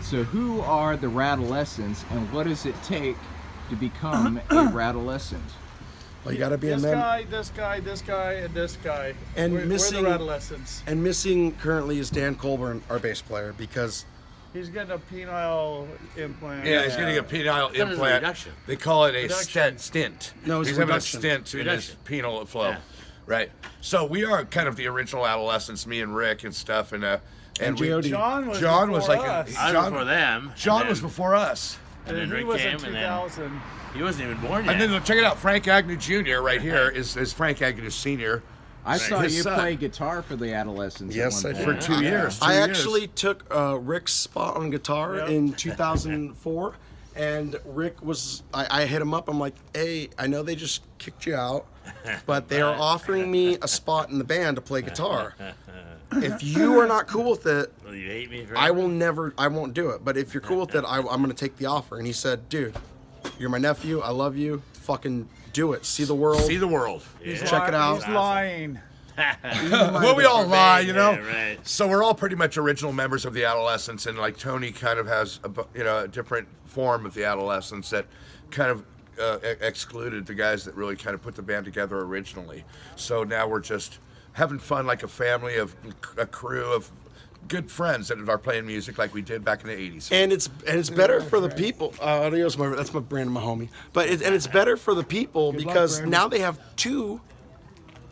So who are the Radolescents, and what does it take to become a Radolescent? Well, you got to be a member. This guy, and this guy. And we're missing the Radolescents. And missing currently is Dan Colburn, our bass player, because he's getting a penile implant. Yeah, he's getting a penile implant. They call it a stint. No, it's he's having a stint in his penile flow. Yeah. Right. So we are kind of the original Adolescents, me and Rikk and stuff, and John was like us. I was before them. John was before us. And then Rikk came, and then he wasn't even born yet. And then check it out, Frank Agnew Jr. right here is Frank Agnew Sr. I saw you play guitar for the Adolescents. Yes, for 2 years. I actually took Rick's spot on guitar in 2004, and Rikk was. I hit him up. I'm like, hey, I know they just kicked you out, but they are offering me a spot in the band to play guitar. If you are not cool with it, will you hate me I won't do it. But if you're cool with it, I'm going to take the offer. And he said, dude, you're my nephew. I love you. Fucking do it. See the world. See the world. Yeah. Check it out. He's lying. Well, we all lie, you know? Yeah, right. So we're all pretty much original members of the Adolescents, and like Tony kind of has a different form of the Adolescents that kind of excluded the guys that really kind of put the band together originally. So now we're just having fun like a family of a crew of good friends that are playing music like we did back in the 80s. And it's better for the people. Adios, that's my Brandon, my homie. But it's better for the people because now they have two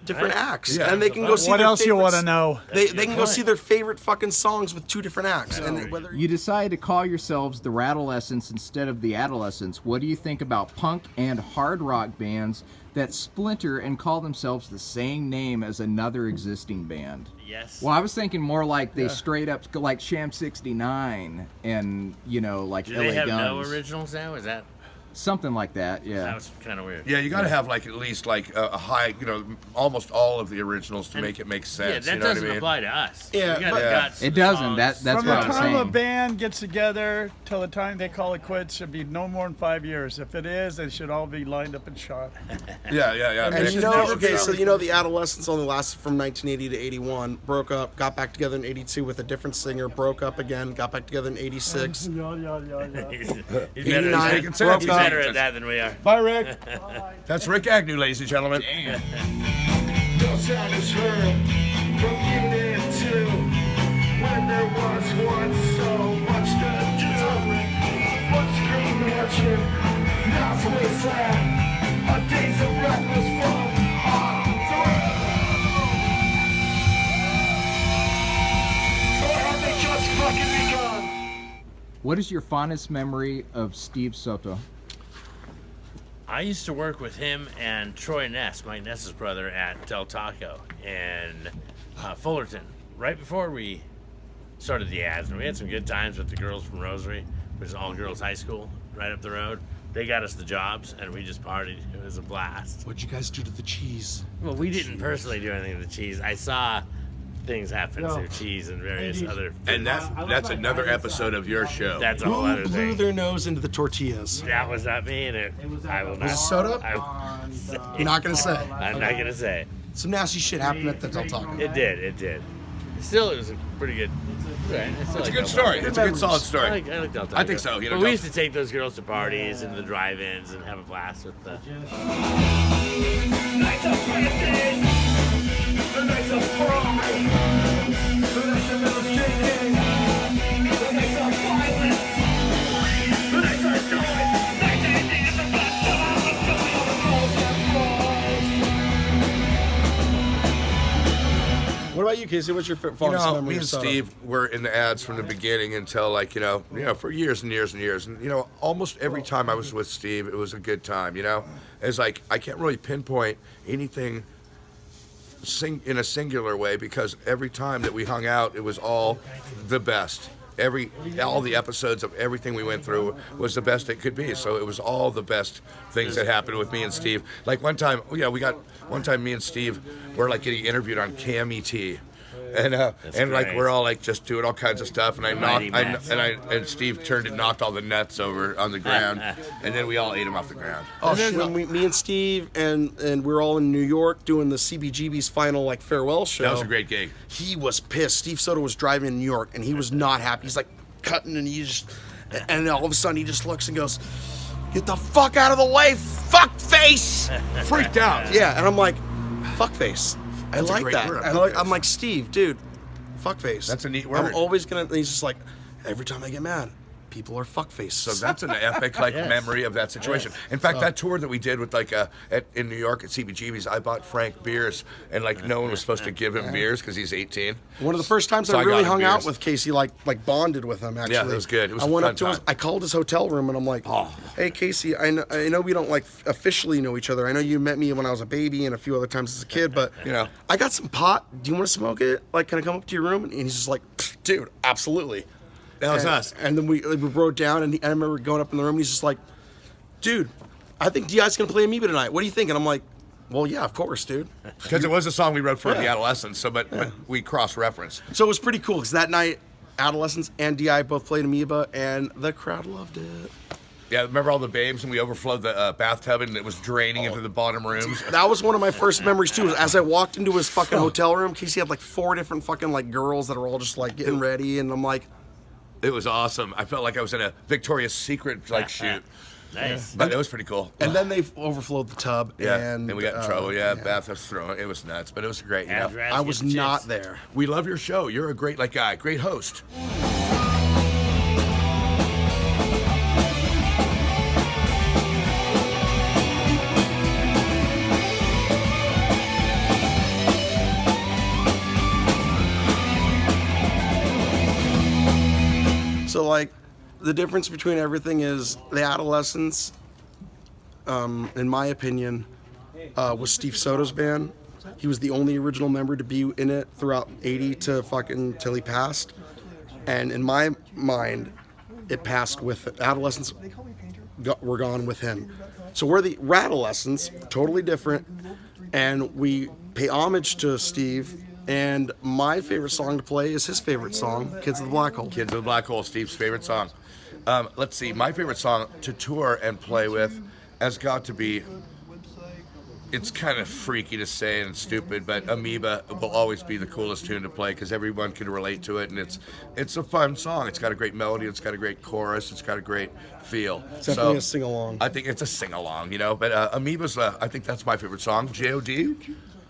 different acts, and they can go see. What their else you want to know? They can go see their favorite fucking songs with two different acts. And whether you decide to call yourselves the Radolescents instead of the Adolescents, what do you think about punk and hard rock bands that splinter and call themselves the same name as another existing band? Yes. Well, I was thinking more like they straight up, like Sham 69 and, like Do LA they have Guns. no originals now? Is that something like that? Yeah. That was kind of weird. Yeah, you got to have like at least like a high, almost all of the originals to make it make sense. Yeah, that you know doesn't what I mean? apply to us. Yeah, We got but- the guts, It the doesn't. songs. That's From what the I was time a saying. band gets together till the time they call it quits should be no more than 5 years. If it is, they should all be lined up and shot. Yeah. And And They you should know, never okay, be so out. the Adolescents only lasted from 1980 to 81, broke up, got back together in 82 with a different singer, broke up again, got back together in 86. He's better, 89, he's broke up. better at that than we are. Bye, Rick. That's Rikk Agnew, ladies and gentlemen. No sound is heard from Unit 2 when there was once so much to do. Once green mansion, now it's wasteland. A days of reckless fun on through. Or have they just fucking begun? What is your fondest memory of Steve Soto? I used to work with him and Troy Ness, Mike Ness's brother, at Del Taco in Fullerton, right before we started the ads. And we had some good times with the girls from Rosary, which is an all-girls high school right up the road. They got us the jobs, and we just partied. It was a blast. What'd you guys do to the cheese? Well, we didn't personally do anything to the cheese. I saw things happen to cheese and various other And that's another episode of your show. That's a whole Who other blew thing. their nose into the tortillas? That was not me, and I will not. Was it Soto? You're not gonna say. I'm not gonna say. Some nasty shit happened at the Del Taco. It did. Still, it was a pretty good. It's a good story. It's a good solid story. I like Del Taco. I think so. But we used to take those girls to parties and the drive-ins and have a blast with the. Nights of fantasies, the nights of fun, the nights of illustrating, the nights of violence, the nights of noise, nights ending in the best time until all the falls and falls. What about you, Casey? What's your fondest memory me of and Soto? Steve were in the ads from the beginning until for years and years and years. And, almost every time I was with Steve, it was a good time, It's like, I can't really pinpoint anything in a singular way because every time that we hung out, it was all the best. All the episodes of everything we went through was the best it could be. So it was all the best things that happened with me and Steve. Like one time, me and Steve were like getting interviewed on KMET. And like great. we're all like just doing all kinds of stuff, and and Steve turned and knocked all the nuts over on the ground, and then we all ate them off the ground. Oh shit! Me and Steve and we were all in New York doing the CBGB's final like farewell show. That was a great gig. He was pissed. Steve Soto was driving in New York, and he was not happy. He's like cutting, and and all of a sudden he just looks and goes, "Get the fuck out of the way, fuck face!" Freaked out. Yeah, and I'm like, "Fuck face." I That's a like great that. word, And fuckface. I'm like, Steve, dude, fuckface. That's a neat word. I'm always gonna. And he's just like, every time I get mad, people are fuckfaces. So that's an epic memory of that situation. In fact, that tour that we did with in New York at CBGB's, I bought Frank beers, and like no one was supposed to give him beers because he's 18. One of the first times So I I really got him hung out beers. with Casey, like bonded with him. Actually, Yeah, it was good. It was I a went fun up to him. time. I called his hotel room, and I'm like, "Hey, Casey, I know we don't like officially know each other. I know you met me when I was a baby and a few other times as a kid, but I got some pot. Do you want to smoke it? Like, can I come up to your room?" And he's just like, "Dude, absolutely." That was and, us. And then we wrote down, and I remember going up in the room, and he's just like, "Dude, I think DI's gonna play Amoeba tonight. What do you think?" And I'm like, "Well, yeah, of course, dude." Because it was a song we wrote for the Yeah. Adolescents, but we cross-referenced. So it was pretty cool because that night, Adolescents and DI both played Amoeba, and the crowd loved it. Yeah, remember all the babes, and we overflowed the bathtub, and it was draining into the bottom rooms. That was one of my first memories too. Was as I walked into his fucking hotel room, Casey had like 4 different fucking like girls that are all just like getting ready, and I'm like, It was awesome. I felt like I was in a Victoria's Secret shoot. Nice. But it was pretty cool. and then they overflowed the tub, Yeah, and we got in trouble. Yeah, bath was thrown. It was nuts, but it was great. You know? Address, I get was the chicks. not there. We love your show. You're a great guy, great host. So like, the difference between everything is the Adolescents, in my opinion, was Steve Soto's band. He was the only original member to be in it throughout '80 to fucking till he passed. And in my mind, it passed with it. Adolescents were gone with him. So we're the Radolescents, totally different, and we pay homage to Steve. And my favorite song to play is his favorite song, "Kids of the Black Hole." Kids of the Black Hole, Steve's favorite song. Let's see. My favorite song to tour and play with has got to be. It's kind of freaky to say and stupid, but Amoeba will always be the coolest tune to play because everyone can relate to it, and it's a fun song. It's got a great melody, it's got a great chorus, it's got a great feel. It's definitely a sing-along. I think it's a sing-along, but Amoeba's, I think that's my favorite song. J.O.D.?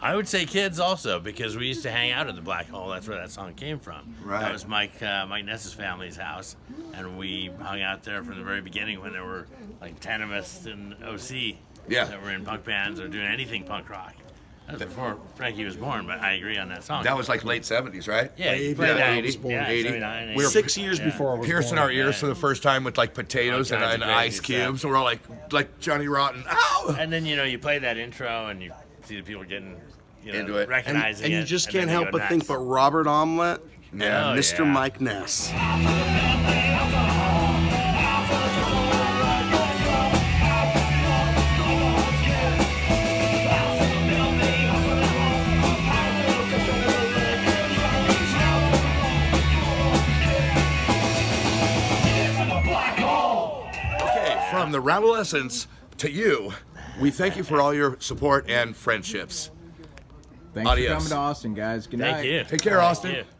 I would say Kids also, because we used to hang out at the Black Hole. That's where that song came from. Right. That was Mike Ness's family's house, and we hung out there from the very beginning when there were like 10 of us in OC that were in punk bands or doing anything punk rock. That was before Frankie was born, but I agree on that song. That was like late 70s, right? Yeah, you Yeah, played that. 80s, Yeah, 80. 79, We were 6 years before I was Piercing born. our ears for the first time with like potatoes All kinds and of ice crazy cubes. stuff. And we're all like Johnny Rotten. Ow! And then, you play that intro and you see the people getting Into it. recognizing And it. you just and then can't they help go but think nuts. but Robert Omelette Yeah. and Mr. yeah. Mike Ness. Okay, from the Radolescents to you, we thank you for all your support and friendships. Thanks for Adios. coming to Austin, guys. Good night. Thank you. Take care, Austin. Thank you.